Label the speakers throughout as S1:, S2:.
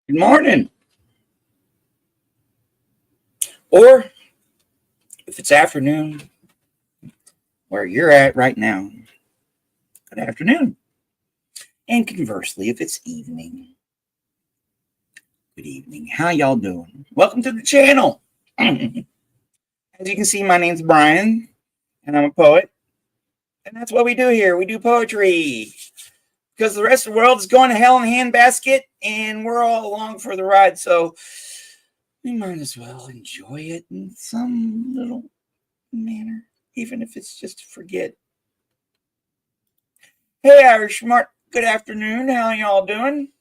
S1: Good morning. Or if it's afternoon, where you're at right now, good afternoon. And conversely, if it's evening, good evening. How y'all doing? Welcome to the channel. As you can see, my name's Brian, and I'm a poet. And that's what we do here. We do poetry. Because the rest of the world is going to hell in a handbasket, and we're all along for the ride. So we might as well enjoy it in some little manner, even if it's just to forget. Hey, Irish Smart. Good afternoon. How y'all doing?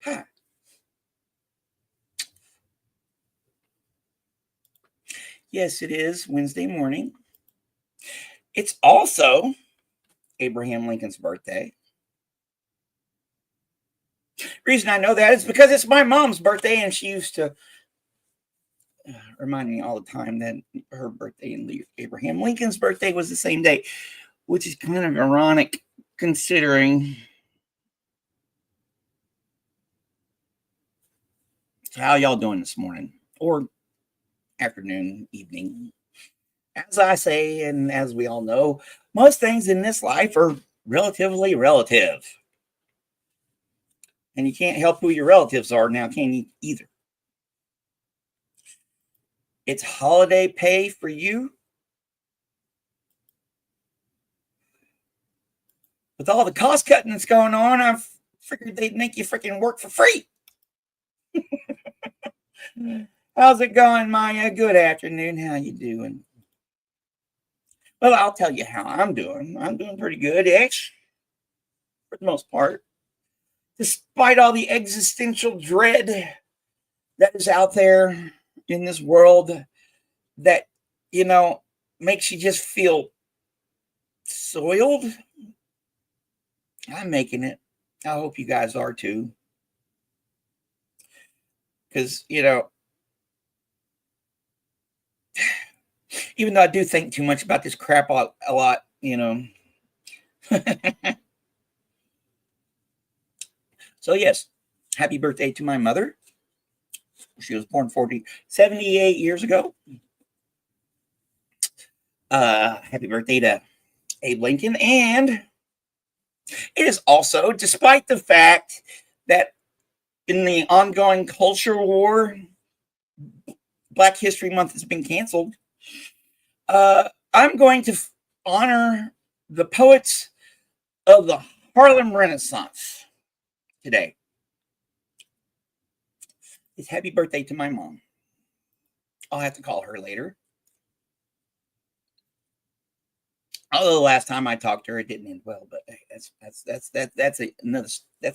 S1: Hi. Yes, it is Wednesday morning. It's also Abraham Lincoln's birthday. Reason I know that is because it's my mom's birthday, and she used to remind me all the time that her birthday and Abraham Lincoln's birthday was the same day, which is kind of ironic considering. So how y'all doing this morning or afternoon, evening? As I say, and as we all know, most things in this life are relatively relative. And you can't help who your relatives are now, can you, either? It's holiday pay for you. With all the cost cutting that's going on, I figured they'd make you freaking work for free. How's it going, Maya? Good afternoon. How you doing? Well, I'll tell you how I'm doing. I'm doing pretty good-ish, for the most part. Despite all the existential dread that is out there in this world that, makes you just feel soiled, I'm making it. I hope you guys are too. Because, even though I do think too much about this crap a lot. So, yes, happy birthday to my mother. She was born 78 years ago. Happy birthday to Abe Lincoln. And it is also, despite the fact that in the ongoing culture war, Black History Month has been canceled, I'm going to honor the poets of the Harlem Renaissance today. It's happy birthday to my mom. I'll have to call her later. Although the last time I talked to her, it didn't end well, but that's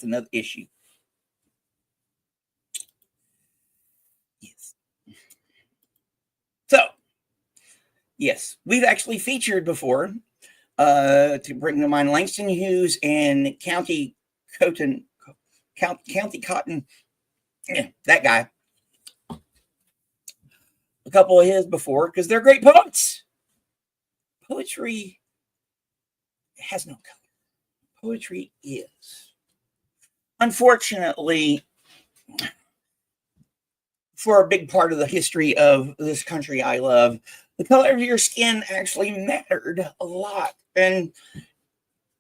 S1: another issue. Yes. So, yes, we've actually featured before to bring to mind Langston Hughes and County Cotton, yeah, that guy. A couple of his before because they're great poets. Poetry has no color. Poetry is. Unfortunately, for a big part of the history of this country I love, the color of your skin actually mattered a lot. And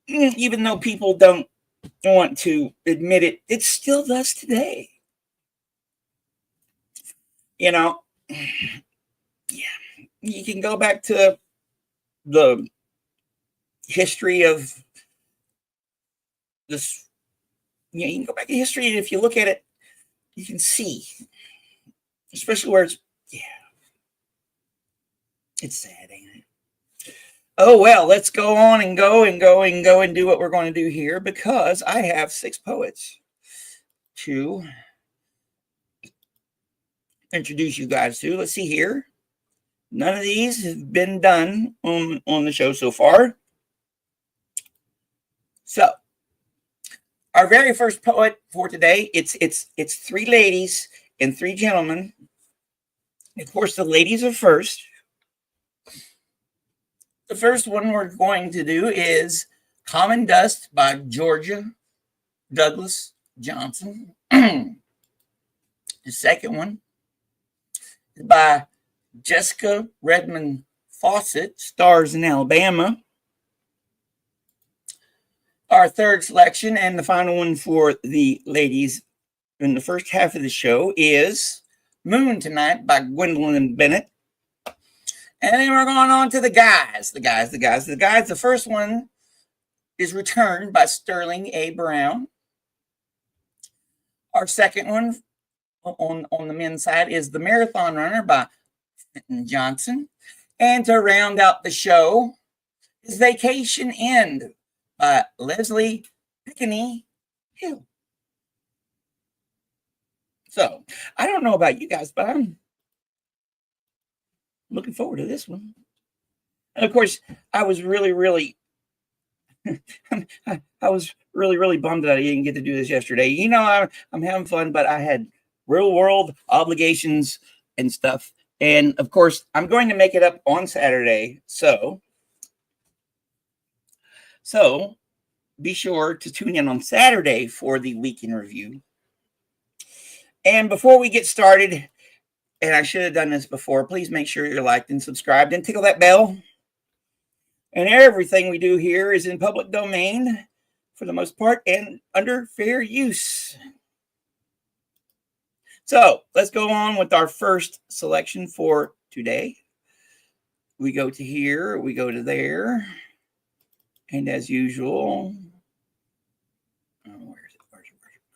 S1: even though people don't want to admit it, it still does today. Yeah, you can go back to the history of this. You can go back to history, and if you look at it, you can see, especially where it's sad, ain't it? Oh, well, let's go on and go and do what we're going to do here, because I have 6 poets to introduce you guys to. Let's see here. None of these have been done on the show so far. So, our very first poet for today, it's 3 ladies and 3 gentlemen. Of course, the ladies are first. The first one we're going to do is Common Dust by Georgia Douglas Johnson. The second one is by Jessica Redmon Fauset, Stars in Alabama. Our third selection and the final one for the ladies in the first half of the show is Moon Tonight by Gwendolyn and Bennett. And then we're going on to the guys. The first one is Returned by Sterling A. Brown. Our second one on the men's side is The Marathon Runner by Fenton Johnson. And to round out the show is Vacation End by Leslie Pinckney Hill. So, I don't know about you guys, but I'm looking forward to this one. And of course, I was really bummed that I didn't get to do this yesterday. You know, I'm having fun, but I had real world obligations and stuff. And of course, I'm going to make it up on Saturday. So be sure to tune in on Saturday for the week in review. And before we get started, and I should have done this before, please make sure you're liked and subscribed and tickle that bell. And everything we do here is in public domain for the most part and under fair use. So let's go on with our first selection for today. We go to here, we go to there. And as usual, where's it?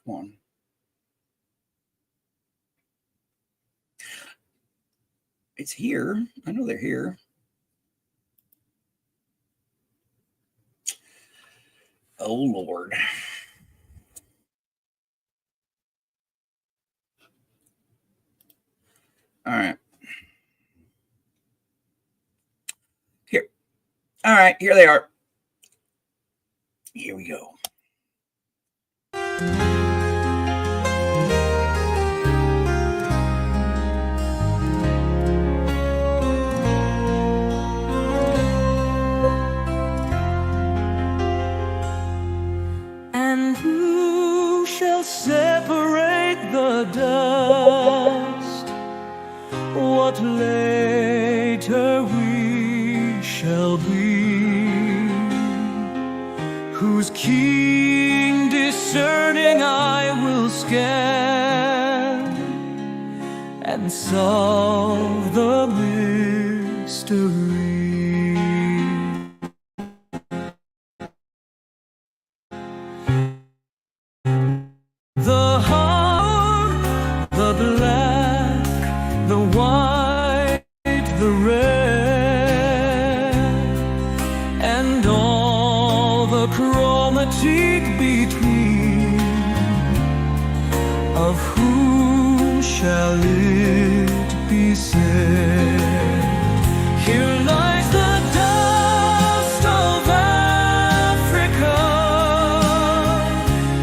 S1: Come on. It's here. I know they're here. Oh, Lord. All right. Here. All right, here they are. Here we go.
S2: And who shall separate the dust? What later we shall be? Whose keen discerning eye will scan and solve the mystery. The hard, the black, the white, the red, and all the chromatic between. Of whom shall it be said? Here lies the dust of Africa.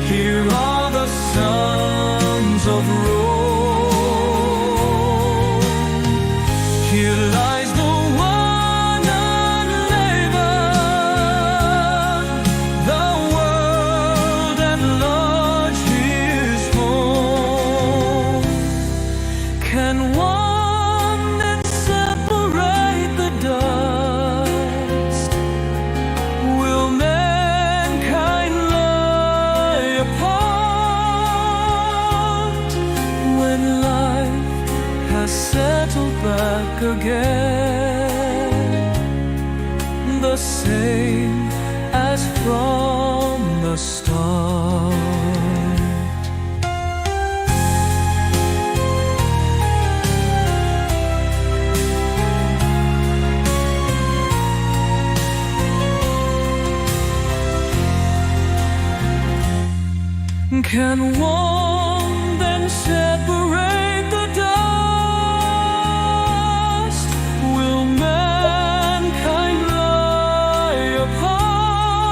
S2: Here are the sons of Rome. Here lies the one unlabored, the world at large his home. Can one then separate the dust? Will mankind lie apart when life has settled back again, the same as from the start? Can one then separate the dust? Will mankind lie apart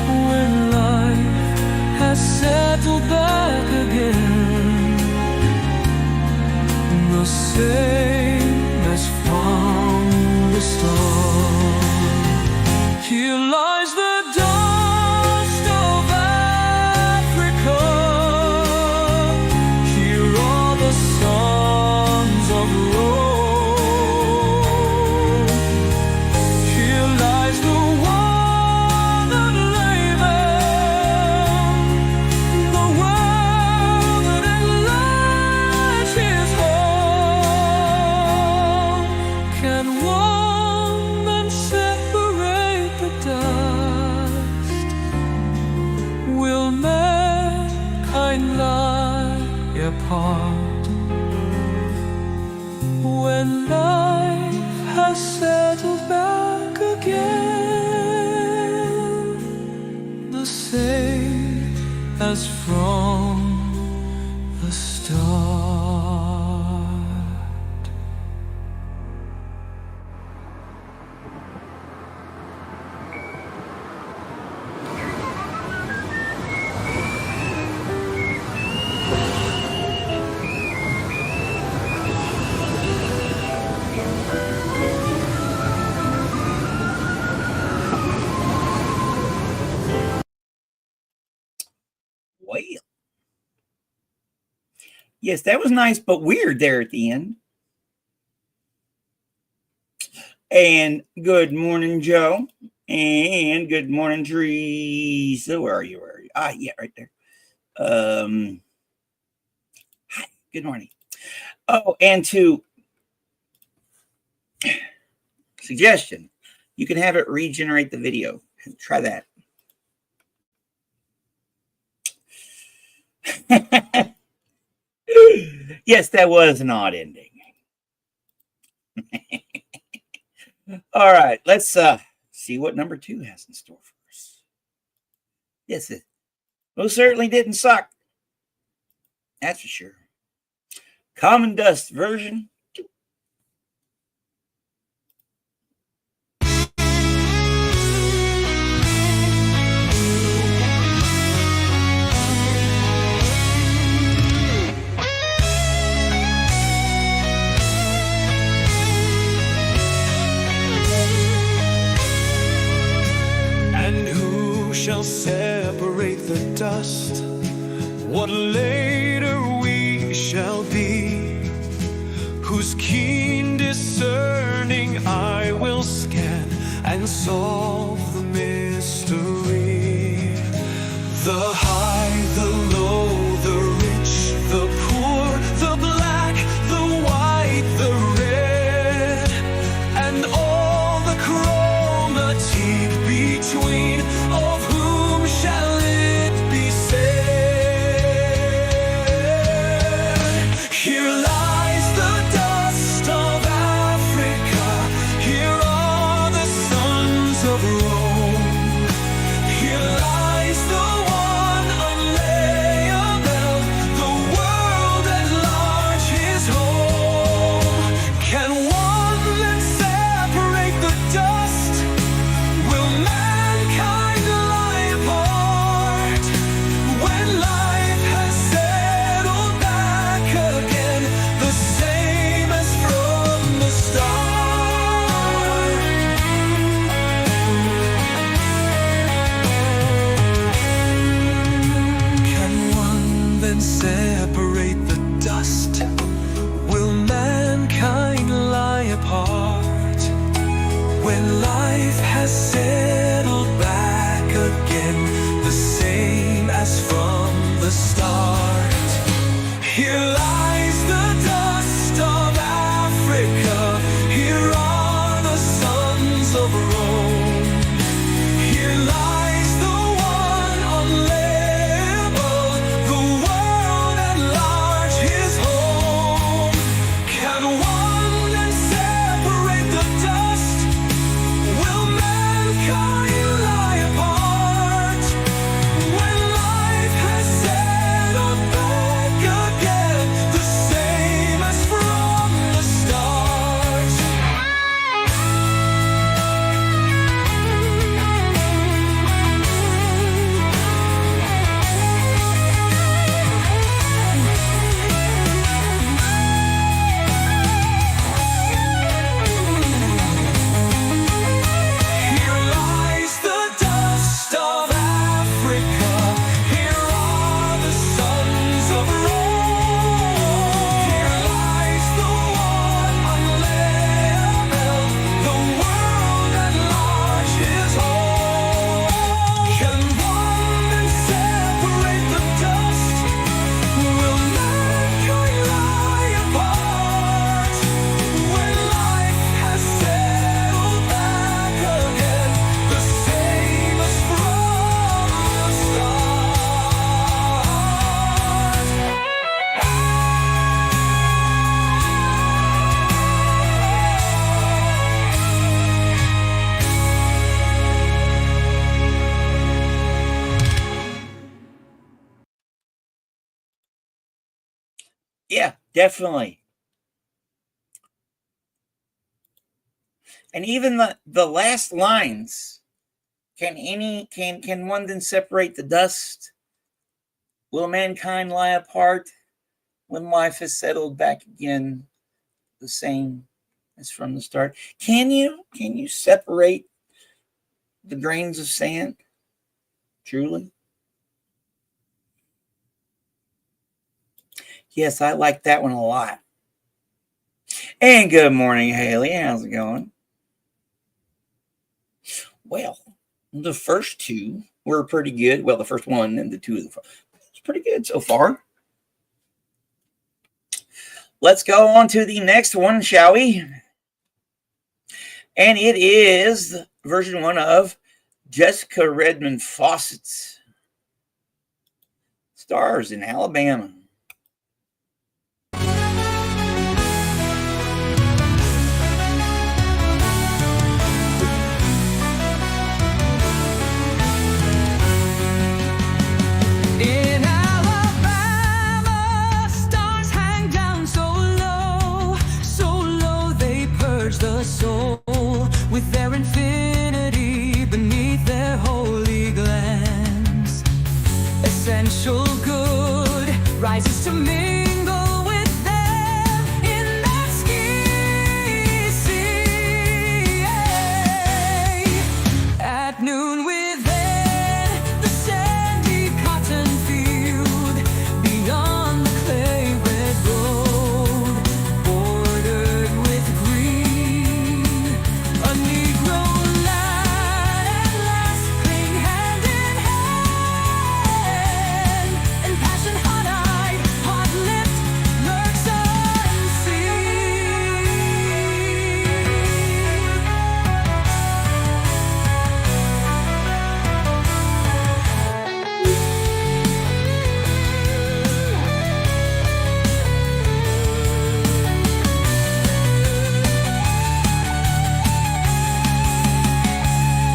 S2: when life has settled back again, the same as from the start? Here when life has settled back again, the same as from the start.
S1: Well, yes, that was nice, but weird there at the end. And good morning, Joe. And good morning, Teresa. Where are you? Where are you? Ah, yeah, right there. Hi, good morning. Oh, and to suggestion, you can have it regenerate the video. Try that. Yes, that was an odd ending. All right, let's see what number 2 has in store for us. Yes, it most certainly didn't suck. That's for sure. Common Dust version 2.
S2: And who shall separate the dust? What later we shall be, whose keen discerning eye will scan and solve the mystery. The high, the low, the rich, the poor, the black, the white, the red, and all the chromatique between, of whom shall it be said? Here lies the dust of Africa, here are the sons of Rome, here lies the one unlayable, the world at large his home. Can one then separate the dust? Will mankind lie apart when life has settled back again, the same as from the start? Can one then separate the dust? Will mankind lie apart when life has settled back again, the same as from the start? Here lies the dust of Africa, here are the sons of Rome, here lies the one unlayable, the world at large his home. Can one then separate the dust? Will mankind lie apart when life has settled back again, the
S1: Yeah, definitely. And even the last lines, can one then separate the dust? Will mankind lie apart when life has settled back again the same as from the start? Can you separate the grains of sand? Truly? Yes, I like that one a lot. And good morning, Haley. How's it going? Well, the first two were pretty good. Well, the first one and the two of the it's pretty good so far. Let's go on to the next one, shall we? And it is version 1 of Jessica Redmon Fauset's Stars in Alabama.
S2: In Alabama, stars hang down so low they purge the soul with their infinity beneath their holy glance. Essential good rises to mingle with them in that ski sea. At noon within the sandy cotton field, beyond the clay red road, bordered with green, a Negro lad at last cling hand in hand, and passion hot-eyed, hot-lipped, lurks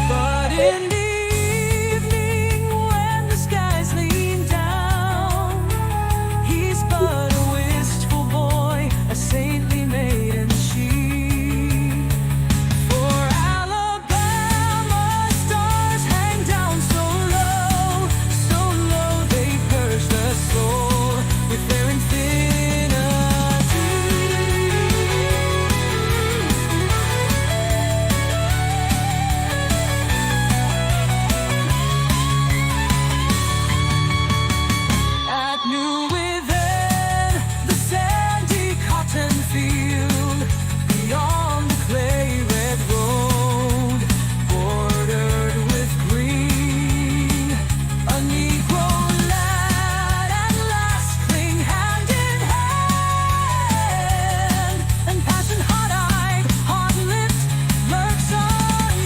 S2: But in the evening, when the skies lean down, he's but a wistful boy, a saintly maiden she. For Alabama, stars hang down so low they purge the soul with their At noon within the sandy cotton field, beyond the clay red road, bordered with green, a Negro lad at last cling hand in hand, and passion hot-eyed, hot-lipped, lurks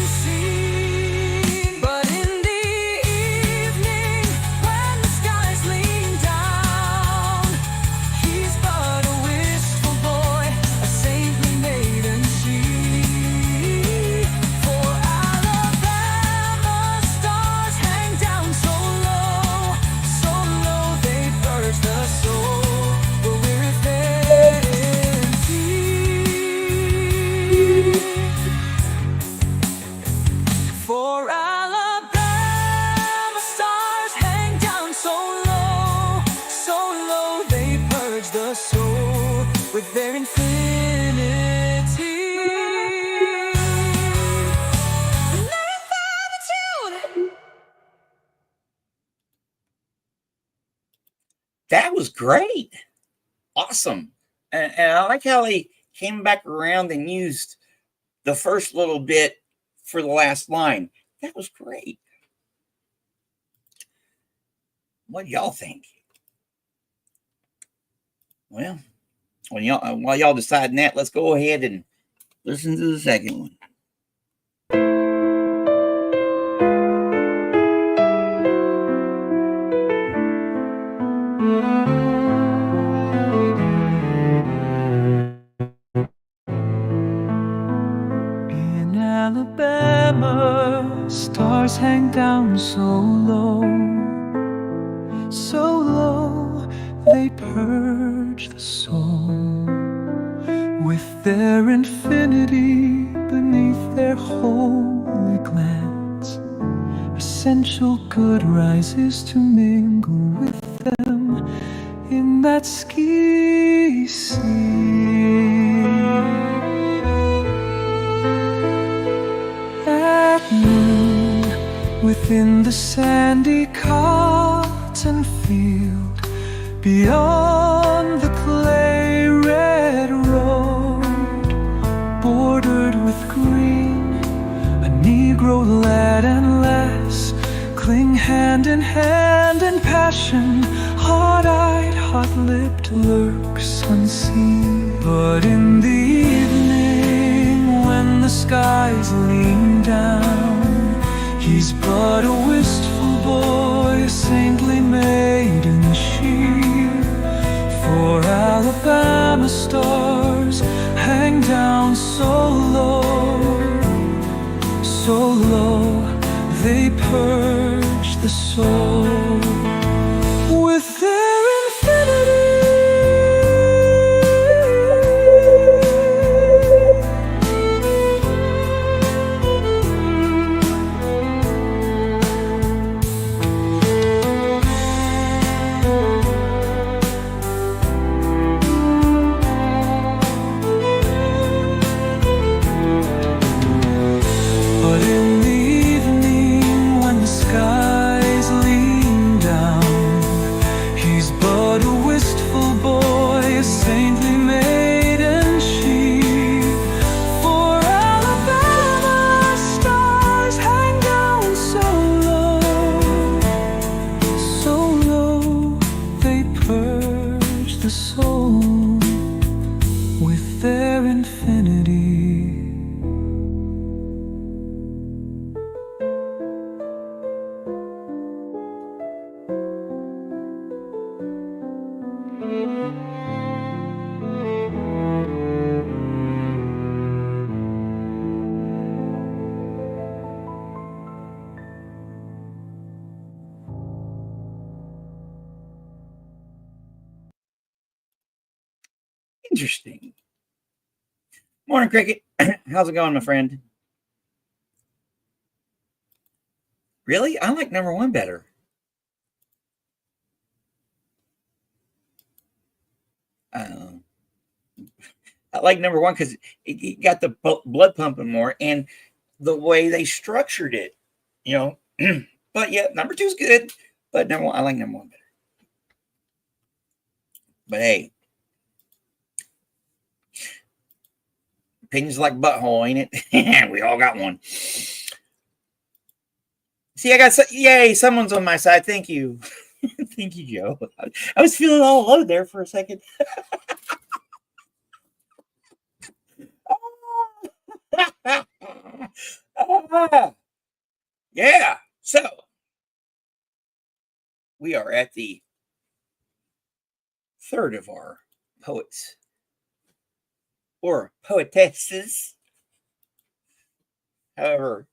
S2: unseen. But in the evening, when the skies lean down, he's but a wistful boy, a saintly maiden she. For Alabama, stars hang down so low they purge the soul, but we're infinity. For Alabama, stars hang down so low they purge the soul with their infinity. And their infinitude.
S1: That was great. Awesome. And I like how they came back around and used the first little bit for the last line. That was great. What do y'all think? Well, while y'all deciding that, let's go ahead and listen to the second one.
S2: In Alabama, stars hang down so low they purge purge the soul with their infinity beneath their holy glance. Essential good rises to mingle with them in that ski sea. At noon, within the sandy cotton field, beyond the clay red road, bordered with green, a Negro lad and lass cling hand in hand in passion. Hard-eyed, hot-lipped lurks unseen. But in the evening, when the skies lean down, he's but a wistful boy, a saintly maiden she. For Alabama stars hang down so low, they purge the soul with their infinity. But in the evening, when the skies lean down, he's but a wistful boy, a saintly maiden she. For Alabama stars hang down so low, they purge the soul with their infinity.
S1: Interesting. Morning, Cricket. How's it going, my friend? Really? I like number one better. I like number one because it got the blood pumping more, and the way they structured it, you know. But yeah, number two is good, but number one, I like number one better. But hey, opinions like butthole, ain't it? We all got one. See, I got yay! Someone's on my side. Thank you, thank you, Joe. I was feeling all low there for a second. Yeah. So we are at the third of our poets or poetesses. However,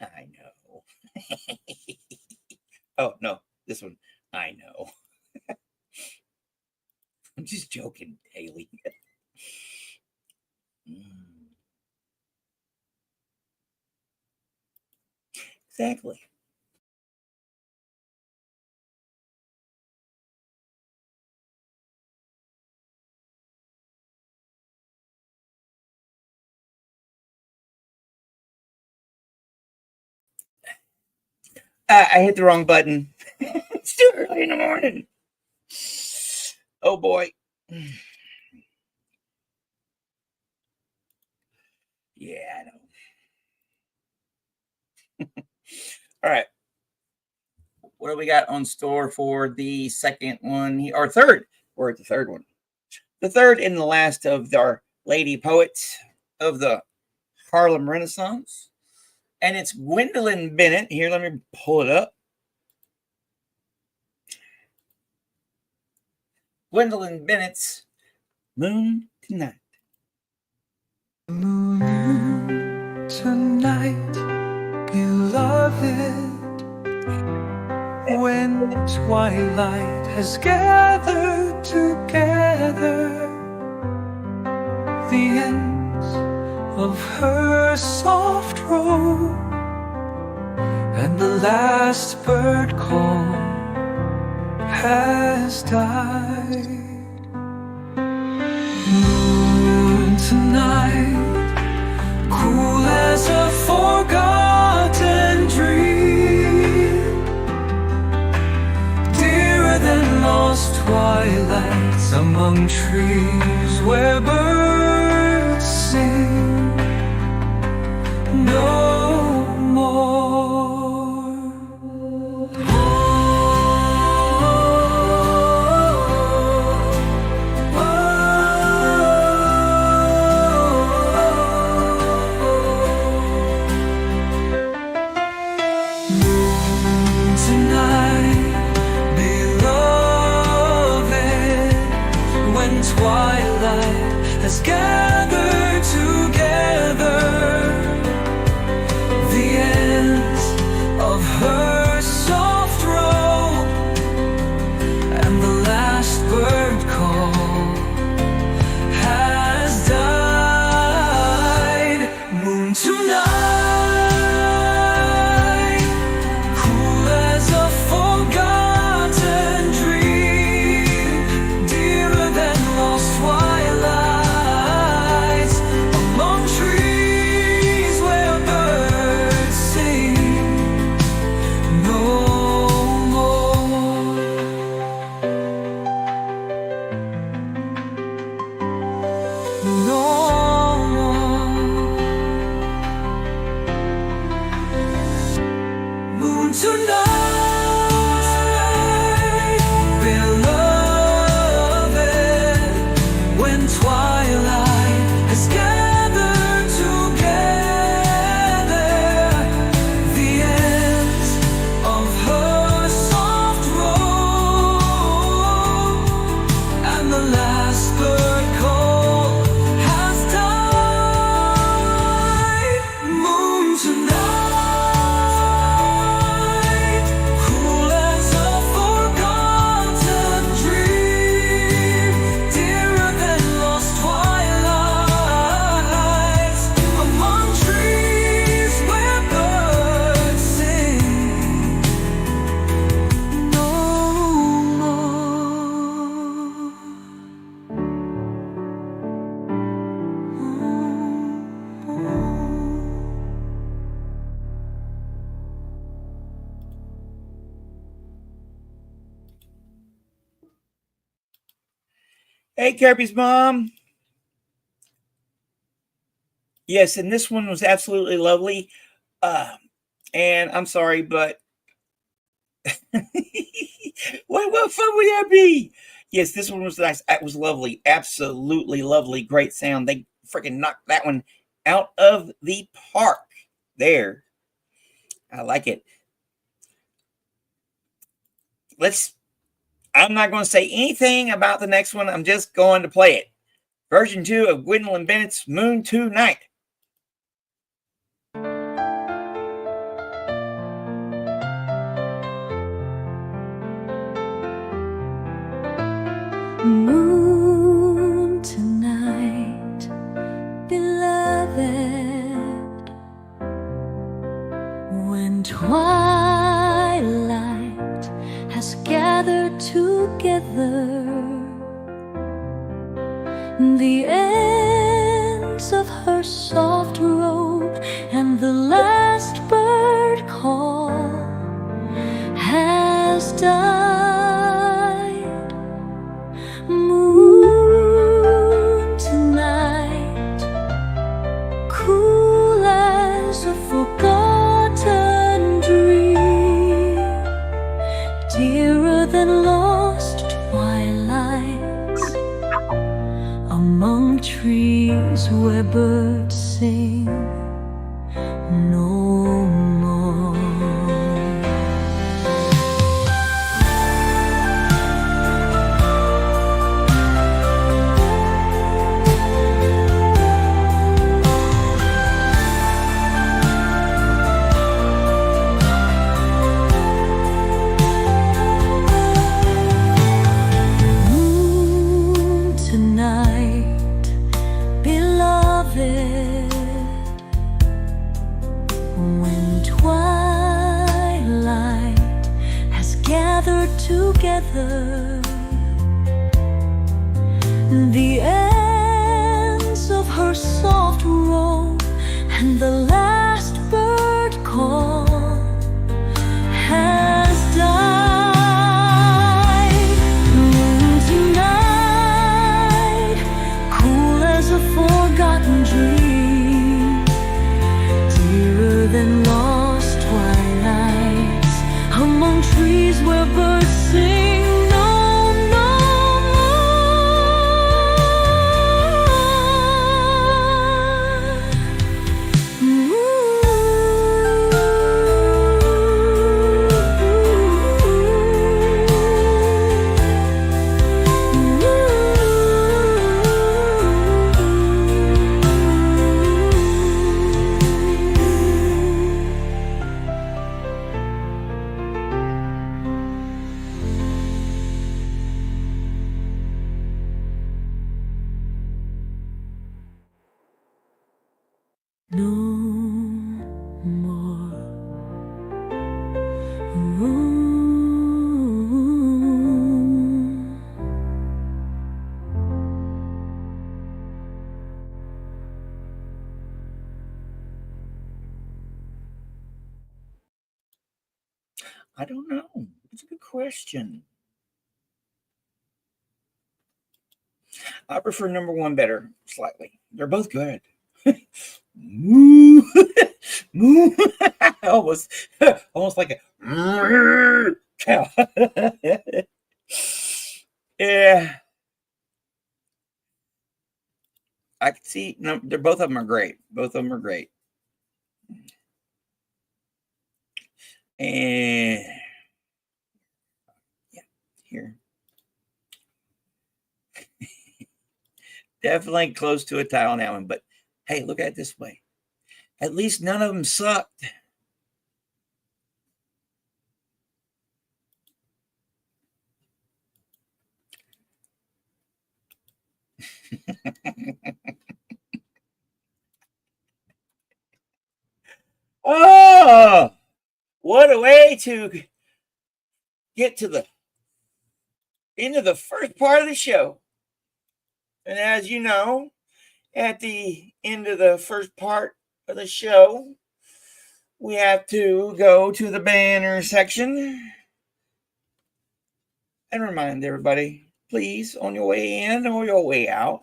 S1: I know. Oh, no, this one, I know. I'm just joking, Haley. Exactly. I hit the wrong button. It's too early in the morning. Oh boy. Yeah, I know. All right. What do we got on store for the second one? Or third? We're at the third one. The third and the last of our lady poets of the Harlem Renaissance. And it's Gwendolyn Bennett. Here, let me pull it up. Gwendolyn Bennett's Moon Tonight.
S2: Moon tonight, beloved, twilight has gathered together the ends of her soft robe, and the last bird call has died. Moon tonight, cool as a forgotten dream, dearer than lost twilights among trees where birds sing no more. Twilight has gathered together the ends of her soft robe, and the last bird call has died. Moon tonight, cool as a forgotten dream, dearer than lost twilights among trees where birds sing no more. No more. Moon tonight, beloved, when twilight has gathered together the ends of her soft robe, and the last bird call has died. Moon tonight, cool as a forgotten dream, dearer than lost twilights among trees where birds sing no more.
S1: Hey, Kirby's mom. Yes, and this one was absolutely lovely. And I'm sorry, but what fun would that be? Yes, this one was nice. That was lovely. Absolutely lovely. Great sound. They freaking knocked that one out of the park there. I like it. I'm not going to say anything about the next one. I'm just going to play it. Version 2 of Gwendolyn Bennett's Moon Tonight.
S3: Moon tonight, beloved, when twilight has gathered together the ends of her soft robe, and the last bird call has died. Moon tonight, cool as a forgotten dream, dearer than lost twilights among trees where birds sing no more. the ends of her soft robe, and the last bird call has died. Moon tonight, cool as a forgotten dream, dearer than lost twilights among trees where birds sing.
S1: I don't know. It's a good question. I prefer number one better, slightly. They're both good. Moo. Moo. almost like a cow. Yeah. I can see, no, they're both of them are great. Both of them are great. And yeah, here. Definitely close to a tie on that one, but hey, look at it this way. At least none of them sucked. Oh, what a way to get to the end of the first part of the show. And as you know, at the end of the first part of the show, we have to go to the banner section and remind everybody, please, on your way in or your way out,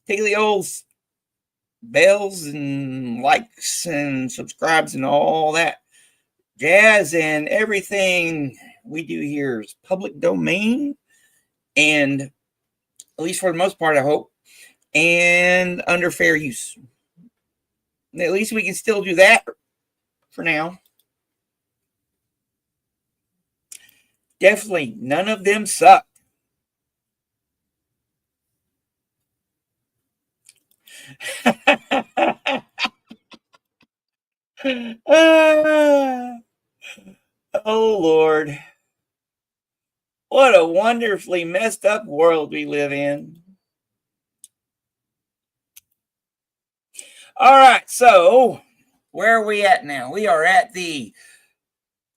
S1: take the old bells and likes and subscribes and all that jazz, and everything we do here is public domain, and at least for the most part, I hope, and under fair use. At least we can still do that for now. Definitely none of them sucked. Oh, Lord. What a wonderfully messed up world we live in. All right, so where are we at now? We are at the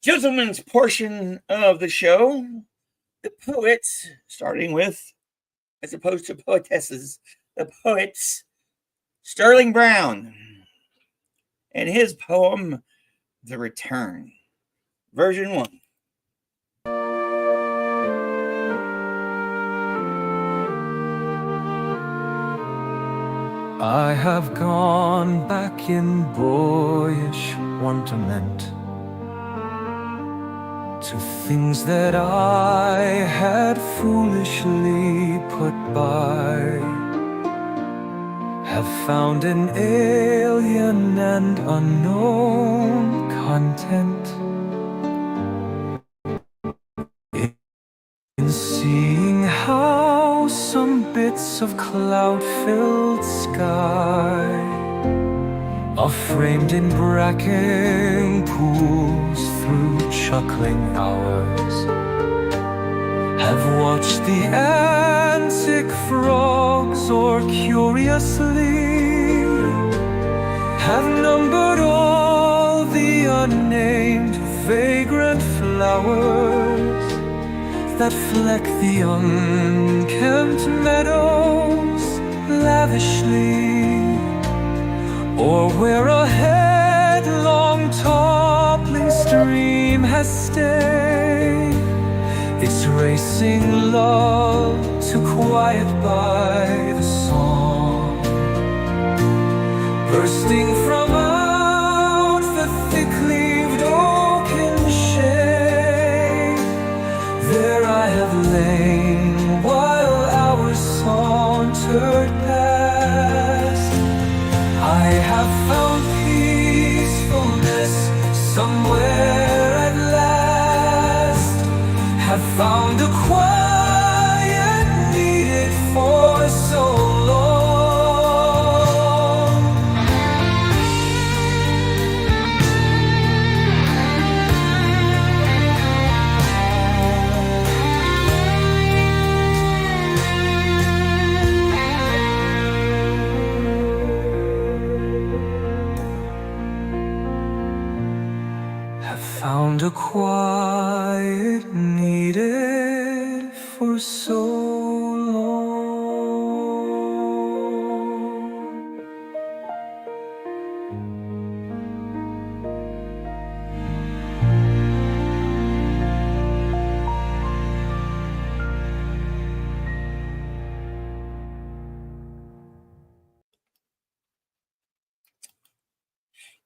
S1: gentleman's portion of the show. The poets, starting with, as opposed to poetesses, the poets, Sterling Brown, and his poem, The Return, version 1.
S2: I have gone back in boyish wonderment to things that I had foolishly put by. Have found an alien and unknown content in seeing how some bits of cloud-filled sky are framed in bracken pools through chuckling hours. Have watched the antic frogs, or curiously have numbered all the unnamed vagrant flowers that fleck the unkempt meadows lavishly, or where a headlong toppling stream has stayed its racing love to quiet by the song, bursting from out the thick-leaved oaken shade. There I have lain while hours sauntered past. I have found peacefulness somewhere at last, have found a quiet needed for so long. Have found a quiet needed for so long.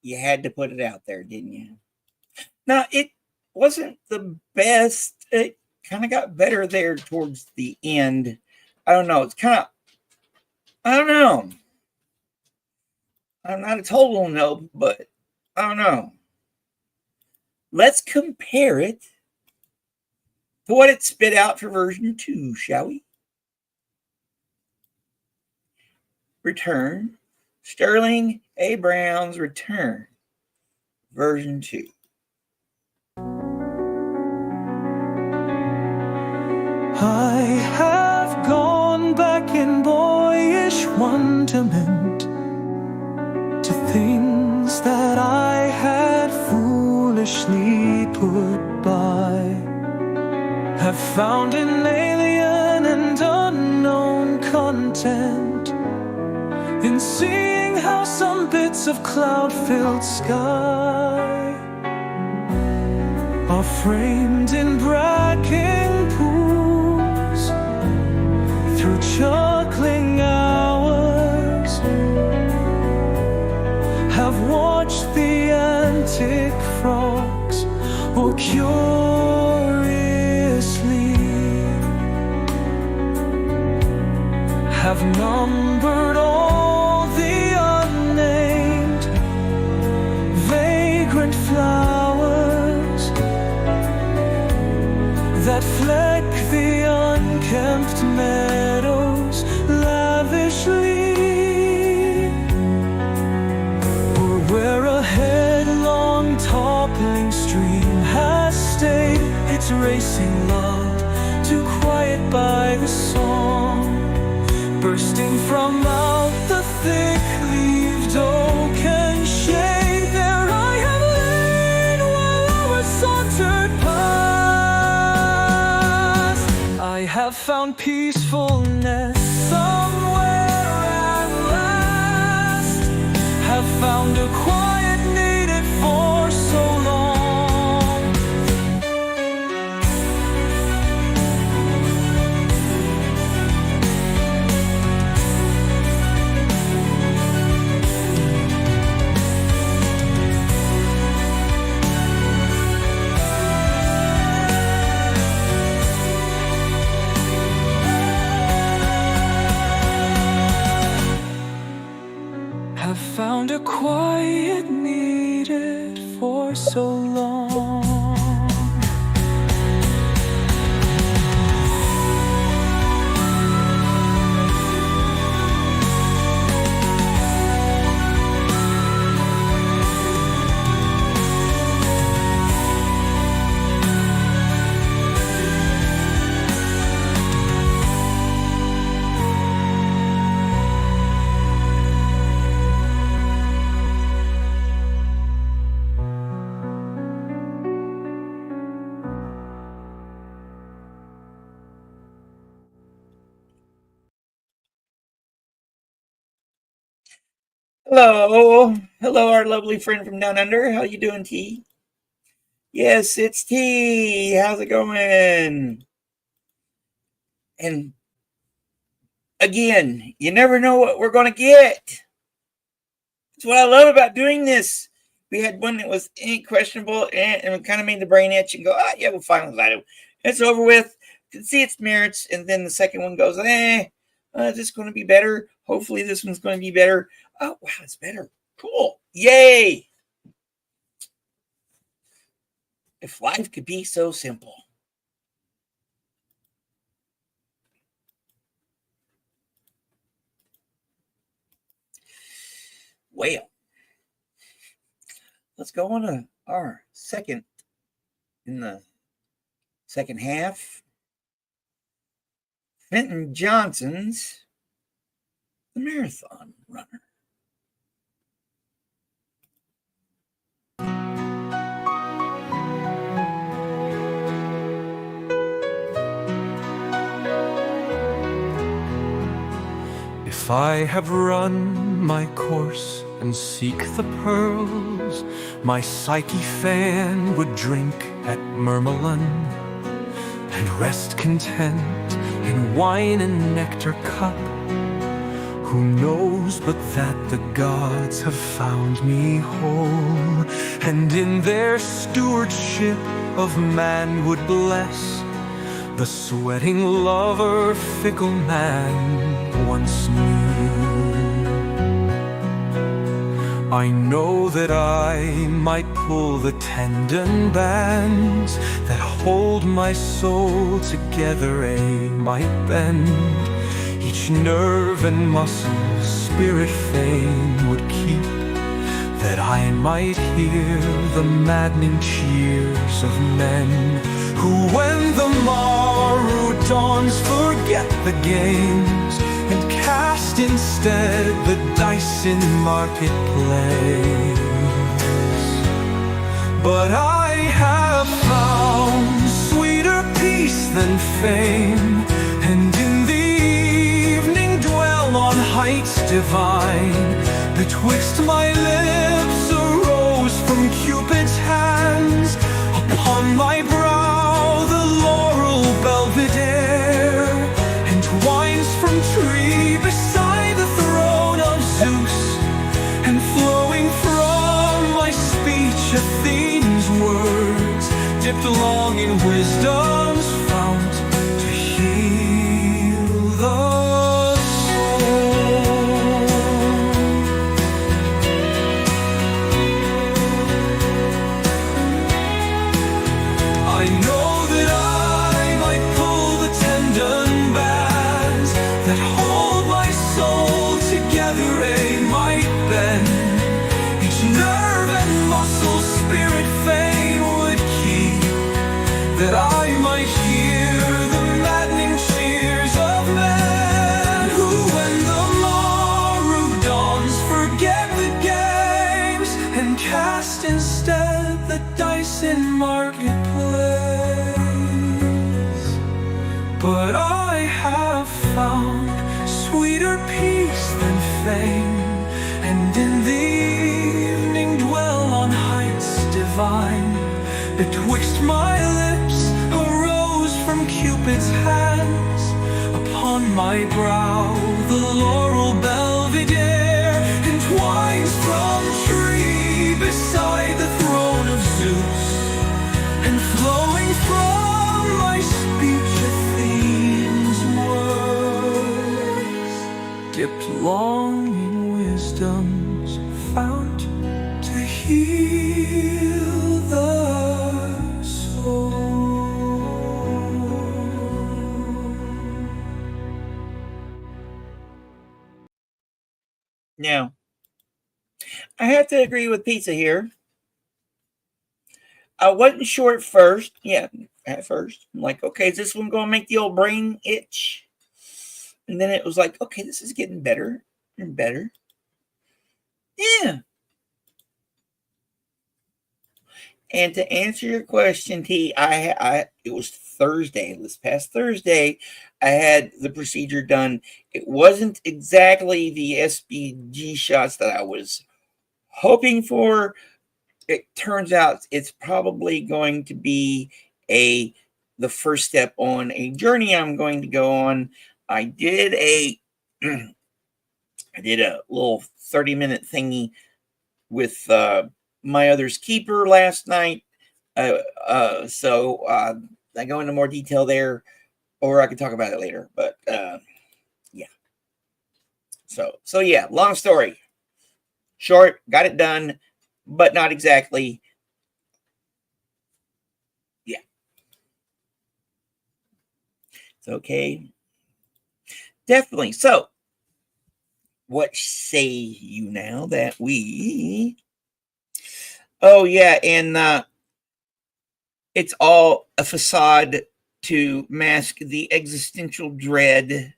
S1: You had to put it out there, didn't you? Now, it wasn't the best. It kind of got better there towards the end. I don't know. It's kind of, I don't know. I'm not a total no, but I don't know. Let's compare it to what it spit out for version 2, shall we? Return. Sterling A. Brown's Return, version 2.
S2: I have gone back in boyish wonderment to things that I had foolishly put by. Have found an alien and unknown content in seeing how some bits of cloud-filled sky are framed in bracking pools through chuckling hours. Have watched the antic frogs or curiously have numbered all the unnamed vagrant flowers that fleck the unkempt meadows lavishly, or where a headlong toppling stream has stayed its racing love to quiet by the song, bursting from out the thick-leaved oaken shade. There I have lain while hours sauntered past. I have found peacefulness somewhere at last, have found a quiet needed for so long. Have found a quiet
S1: Hello. Hello, our lovely friend from down under. How you doing, T? Yes, it's T. How's it going? And again, you never know what we're going to get. That's what I love about doing this. We had one that was questionable and it kind of made the brain itch and go, yeah, we'll finalize that. It's over with. You can see its merits. And then the second one goes, is this going to be better? Hopefully this one's going to be better. Oh, wow, it's better. Cool. Yay. If life could be so simple. Well, let's go on to our second in the second half. Fenton Johnson's The Marathon Runner.
S2: If I have run my course and seek the pearls, my Psyche fan would drink at Murmelin and rest content in wine and nectar cup. Who knows but that the gods have found me whole, and in their stewardship of man would bless the sweating lover fickle man once knew. I know that I might pull the tendon bands that hold my soul together, might bend each nerve and muscle, spirit fain would keep, that I might hear the maddening cheers of men who, when the morrow dawns, forget the games and cast instead the dice in marketplace. But I have found sweeter peace than fame, and in the evening dwell on heights divine. Betwixt my lips a rose from Cupid's hands, upon my brow the laurel belvedere, and wines from tree beside the throne of Zeus, and flowing from my speech Athene's words, dipped long in wisdom's fount to heal the that I might hear the maddening cheers of men who, when the morrow dawns, forget the games and cast instead the dice in marketplace. But I have found sweeter peace than fame, and in the evening dwell on heights divine. Betwixt my lips a rose from Cupid's hands, upon my brow the laurel belvedere, and wines from tree beside the throne of Zeus, and flowing from my speech Athene's words, dipped long in wisdom's fount to heal the
S1: Now, I have to agree with Pizza here. I wasn't sure at first. Yeah, at first. I'm like, okay, is this one going to make the old brain itch? And then it was like, okay, this is getting better and better. Yeah. And to answer your question, T, it was Thursday, this past Thursday, I had the procedure done. It wasn't exactly the SBG shots that I was hoping for. It turns out it's probably going to be the first step on a journey I'm going to go on. I did a little 30-minute thingy with my other's keeper last night. So I go into more detail there, or I can talk about it later. But yeah. So yeah, long story short, got it done, but not exactly. Yeah. It's okay. Definitely. So what say you now that we... Oh, yeah, and it's all a facade to mask the existential dread,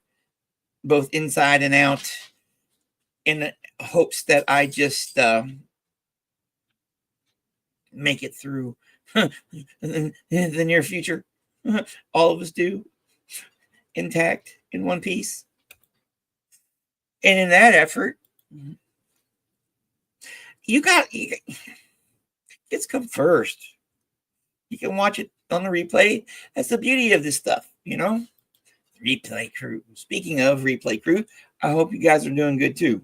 S1: both inside and out, in hopes that I just make it through in the near future. All of us do, intact, in one piece. And in that effort, it's come first. You can watch it on the replay. That's the beauty of this stuff, Replay crew. Speaking of replay crew, I hope you guys are doing good too.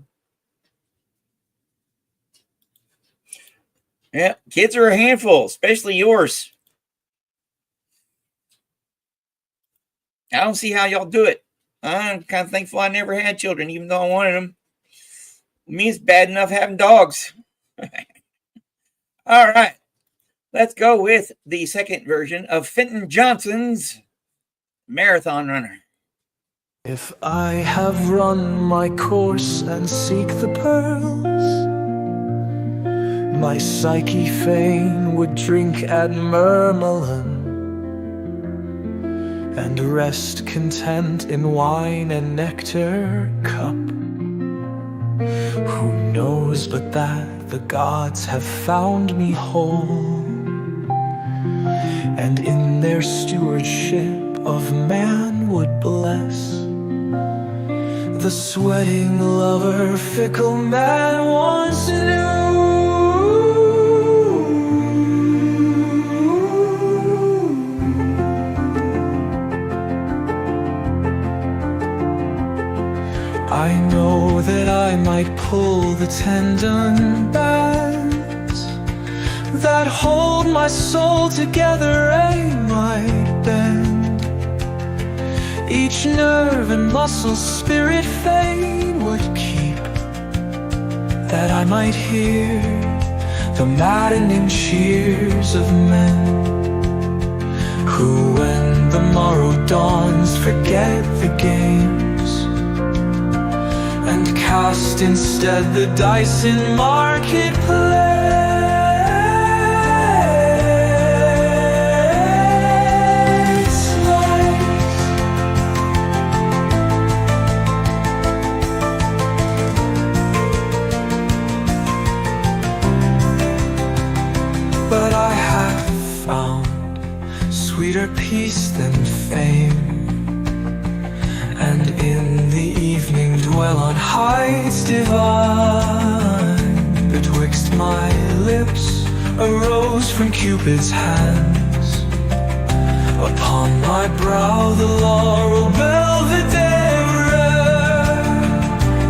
S1: Yeah, kids are a handful, especially yours. I don't see how y'all do it. I'm kind of thankful I never had children, even though I wanted them. Me, it's bad enough having dogs. All right. Let's go with the second version of Fenton Johnson's Marathon Runner.
S2: If I have run my course and seek the pearls, my psyche fain would drink at Murmelin and rest content in wine and nectar cup. Who knows but that the gods have found me whole, and in their stewardship of man would bless the sweating lover fickle man once knew. I know that I might pull the tendon bands that hold my soul together, I might bend each nerve and muscle, spirit fain would keep, that I might hear the maddening cheers of men who, when the morrow dawns, forget the games and cast instead the dice in marketplace. But I have found sweeter peace than fame, and in the evening dwell on heights divine. Betwixt my lips a rose from Cupid's hands, upon my brow the laurel belvedere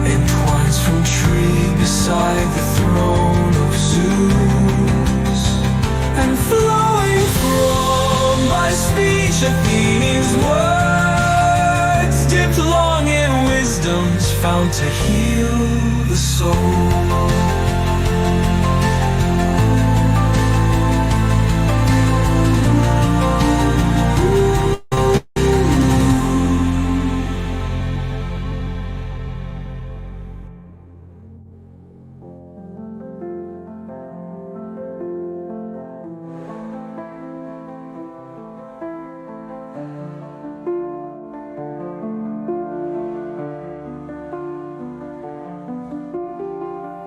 S2: entwines from tree beside the throne of Zeus, and flowing from my speech Athene's words, dipped long in wisdom's fount to heal the soul.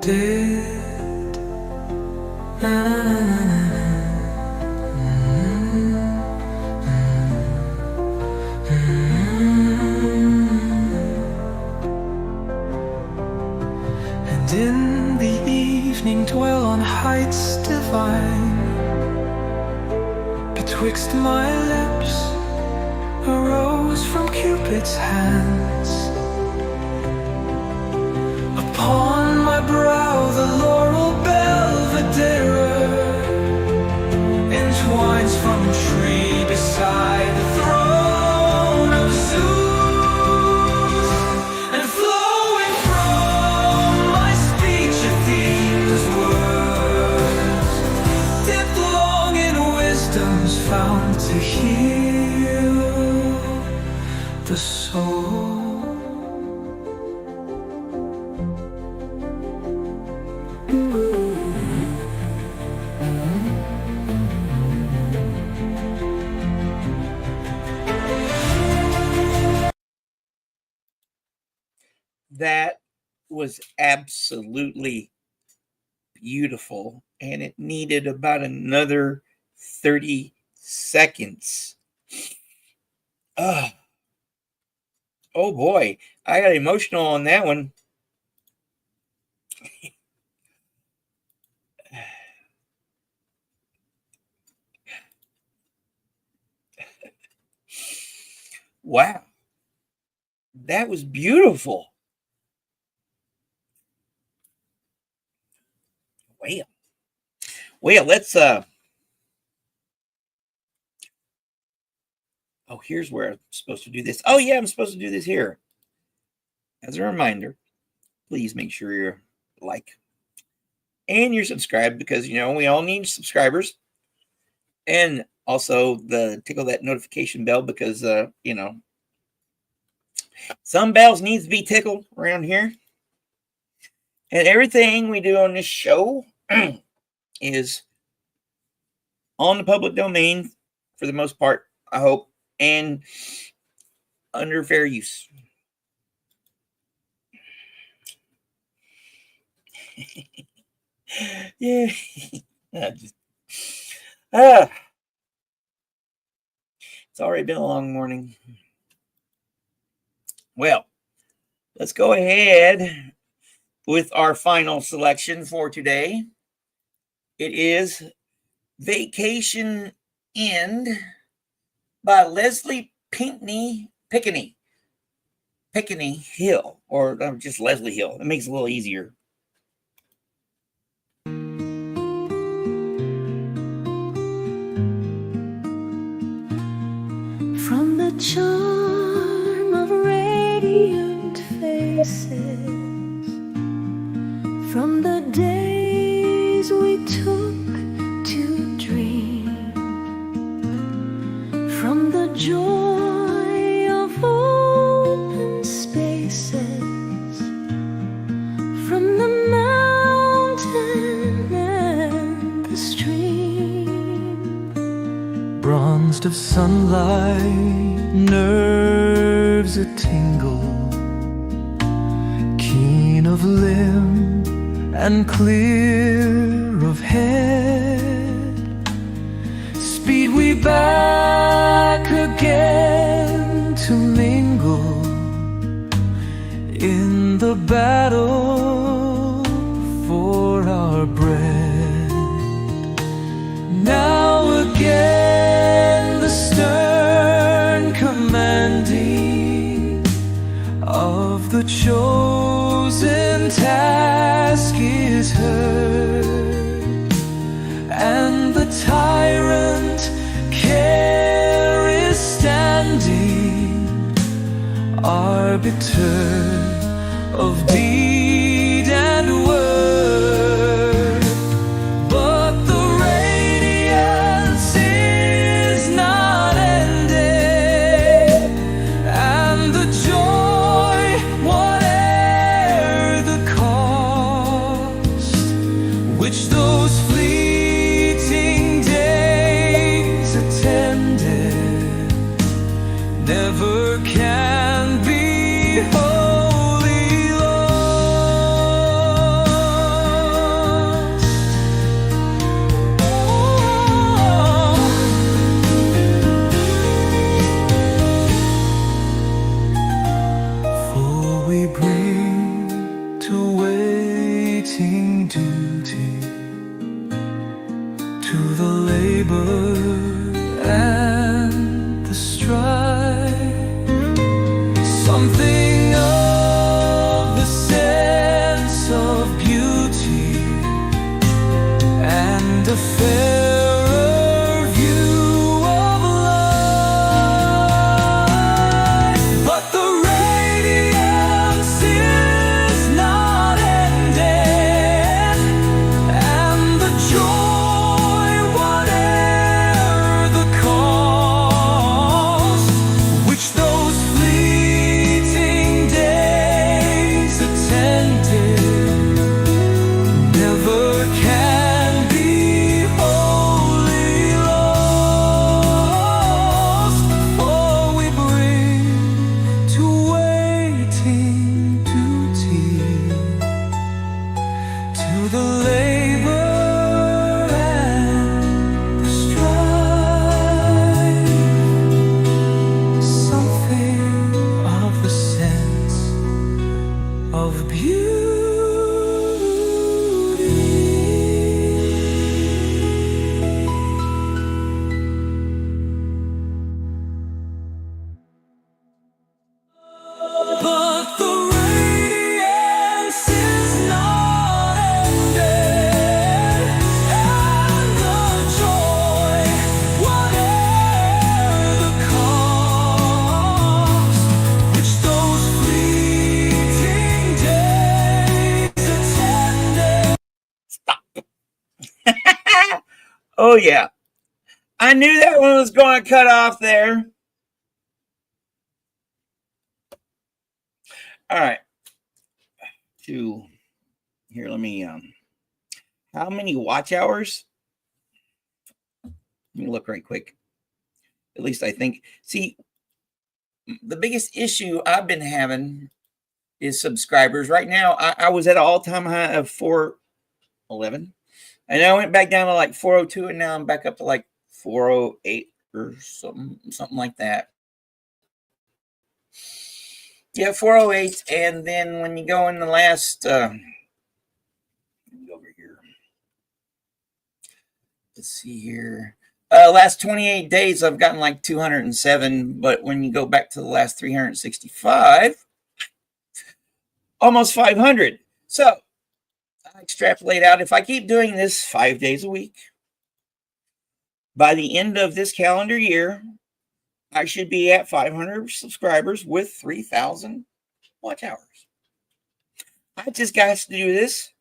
S2: Did twine. Betwixt my lips a rose from Cupid's hands. Upon my brow the laurel belvedere entwines from tree beside the throne of Zeus, and flowing from my speech Athena's words, dipped long in wisdom's fount to heal the soul.
S1: That was absolutely beautiful, and it needed about another 30 seconds. Oh boy, I got emotional on that one. Wow, that was beautiful. Well, let's oh, here's where I'm supposed to do this. Oh yeah, I'm supposed to do this here. As a reminder, please make sure you're like and you're subscribed, because you know we all need subscribers. And also tickle that notification bell, because you know, some bells needs to be tickled around here. And everything we do on this show is on the public domain for the most part, I hope, and under fair use. Yeah. It's already been a long morning. Well, let's go ahead with our final selection for today. It is Vacation End by Leslie Pinckney Hill, or just Leslie Hill. It makes it a little easier.
S3: From the charm of radiant faces, from the days we took to dream, from the joy of open spaces, from the mountain and the stream,
S2: Bronzed of sunlight, nerves a tingle, keen of limb and clear of head, speed we back again to mingle in the battle for our bread. Now again the stern commanding of the chosen task is heard, and the tyrant care is standing, arbiter of deed and word. But the radiance is not ended, and the joy, whate'er the cost, which those fleeting days attended, never can be wholly lost. something of the sense of beauty and a fairer view of life. But the radiance is not ended, and the joy, whate'er the cost, which those fleeting days attended, never can be wholly lost. For we bring to waiting duty, to the labor and the strife, something of the sense of beauty. But the radiance is not ended, and the joy, whate'er the cost, which those fleeting days attended.
S1: Oh, yeah. I knew that one was going to cut off there. All right. Here, let me, how many watch hours? Let me look right quick. At least I think. See, the biggest issue I've been having is subscribers. Right now, I was at an all-time high of 411. And I went back down to like 402, and now I'm back up to like 408 or something like that. Yeah, 408. And then when you go in the last, let me go over here. Let's see here. Last 28 days, I've gotten like 207. But when you go back to the last 365, almost 500. So I extrapolate out, if I keep doing this 5 days a week, by the end of this calendar year, I should be at 500 subscribers with 3,000 watch hours. I just got to do this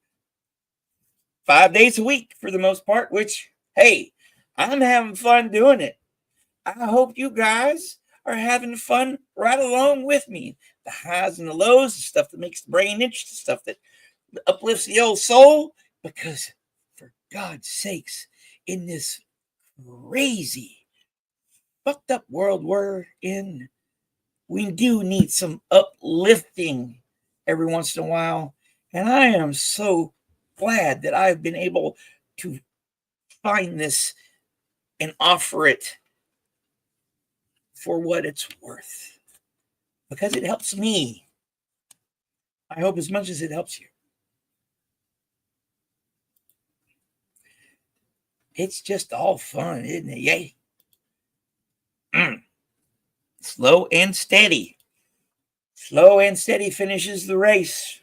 S1: 5 days a week for the most part, which, hey, I'm having fun doing it. I hope you guys are having fun right along with me. The highs and the lows, the stuff that makes the brain itch, the stuff that uplifts the old soul, because for God's sakes, in this crazy fucked up world we're in, we do need some uplifting every once in a while. And I am so glad that I've been able to find this and offer it for what it's worth, because it helps me. I hope as much as it helps you. It's just all fun, isn't it? Yay. Slow and steady. Slow and steady finishes the race.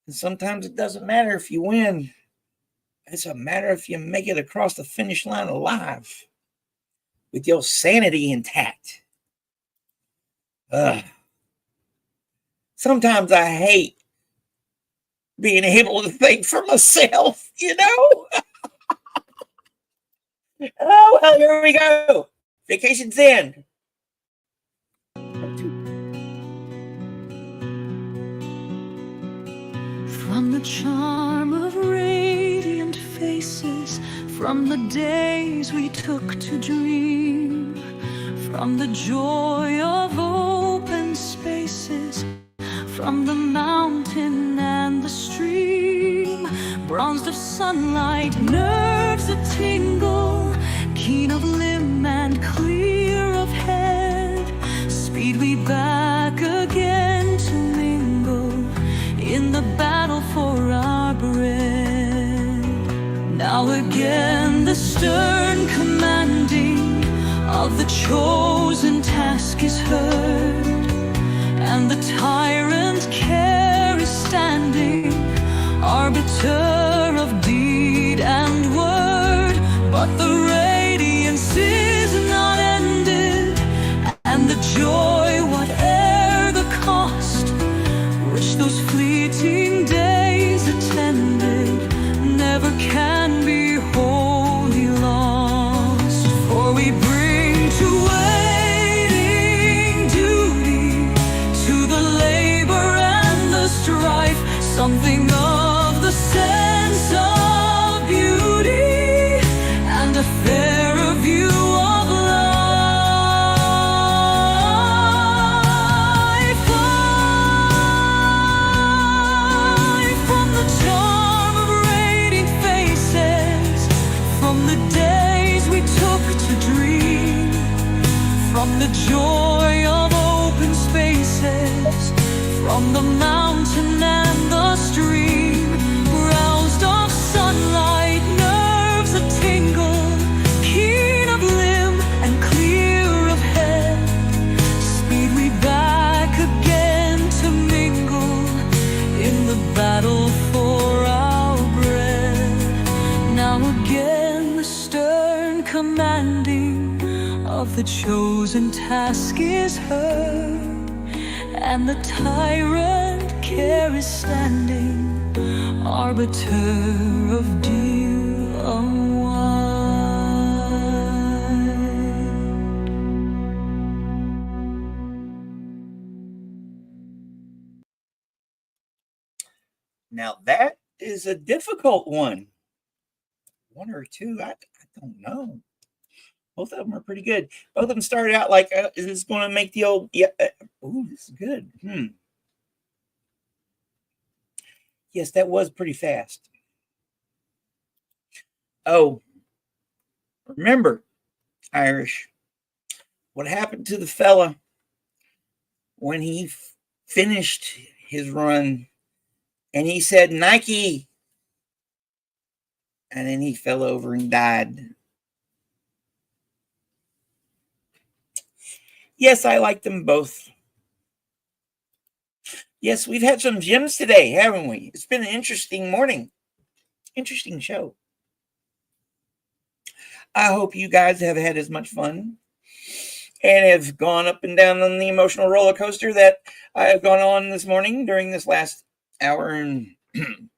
S1: And sometimes it doesn't matter if you win. It's a matter if you make it across the finish line alive with your sanity intact. Sometimes I hate being able to think for myself, you know? Oh, well, here we go. Vacation's in.
S3: From the charm of radiant faces, from the days we took to dream, from the joy of open spaces, from the mountain and the stream, bronzed of sunlight, nerves a tingle, keen of limb and clear of head, speed we back again to mingle in the battle for our bread. Now again the stern commanding of the chosen task is heard, something of the sense of beauty and a fairer view of life. Life from the charm of radiant faces, from the days we took to dream, from the joy of open spaces, from the mountain and the stream, roused of sunlight, nerves a tingle, keen of limb and clear of head, speed we back again to mingle in the battle for our bread. Now again the stern commanding of the chosen task is heard, and the tyrant care is standing, arbiter of dear unwind.
S1: Now that is a difficult one. One or two, I don't know. Both of them are pretty good. Both of them started out like, is this going to make the old, yeah, ooh, this is good. Yes, that was pretty fast. Oh, remember, Irish, what happened to the fella when he finished his run and he said, Nike, and then he fell over and died. Yes, I like them both. Yes, we've had some gems today, haven't we? It's been an interesting morning. Interesting show. I hope you guys have had as much fun and have gone up and down on the emotional roller coaster that I have gone on this morning during this last hour and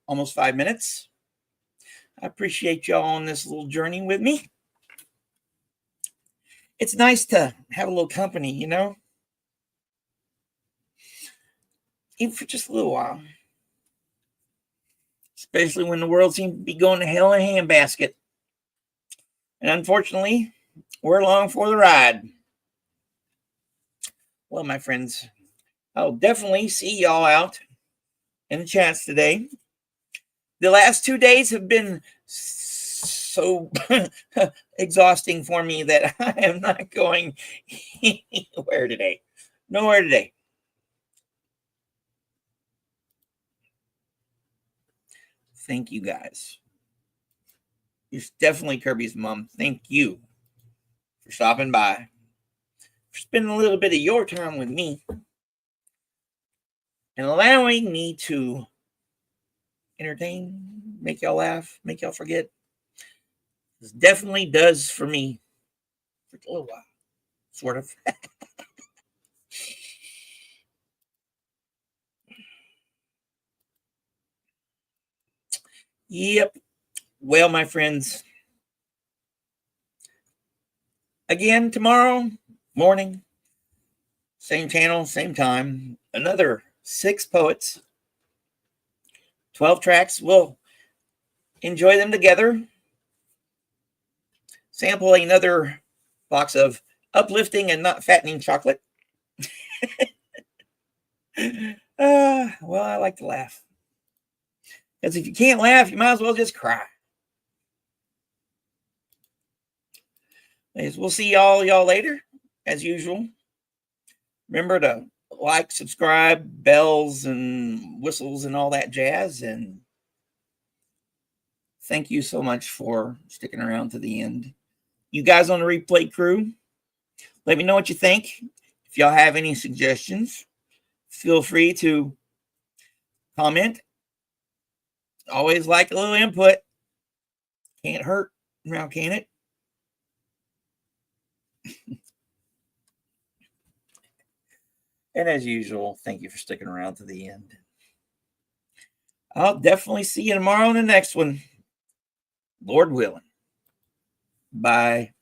S1: almost 5 minutes. I appreciate y'all on this little journey with me. It's nice to have a little company, you know, even for just a little while, especially when the world seems to be going to hell in a handbasket. And unfortunately, we're along for the ride. Well, my friends, I'll definitely see y'all out in the chats today. The last 2 days have been so exhausting for me that I am not going anywhere today. Nowhere today. Thank you guys. It's definitely Kirby's mom. Thank you for stopping by, for spending a little bit of your time with me, and allowing me to entertain, make y'all laugh, make y'all forget. This definitely does for me for a little while, sort of. Yep. Well, my friends, again, tomorrow morning, same channel, same time, another 6 poets, 12 tracks. We'll enjoy them together. Sample another box of uplifting and not fattening chocolate. Well, I like to laugh. Because if you can't laugh, you might as well just cry. We'll see y'all later, as usual. Remember to like, subscribe, bells and whistles and all that jazz. And thank you so much for sticking around to the end. You guys on the replay crew, let me know what you think. If y'all have any suggestions, feel free to comment. Always like a little input. Can't hurt now, can it? And as usual, thank you for sticking around to the end. I'll definitely see you tomorrow in the next one, Lord willing. Bye.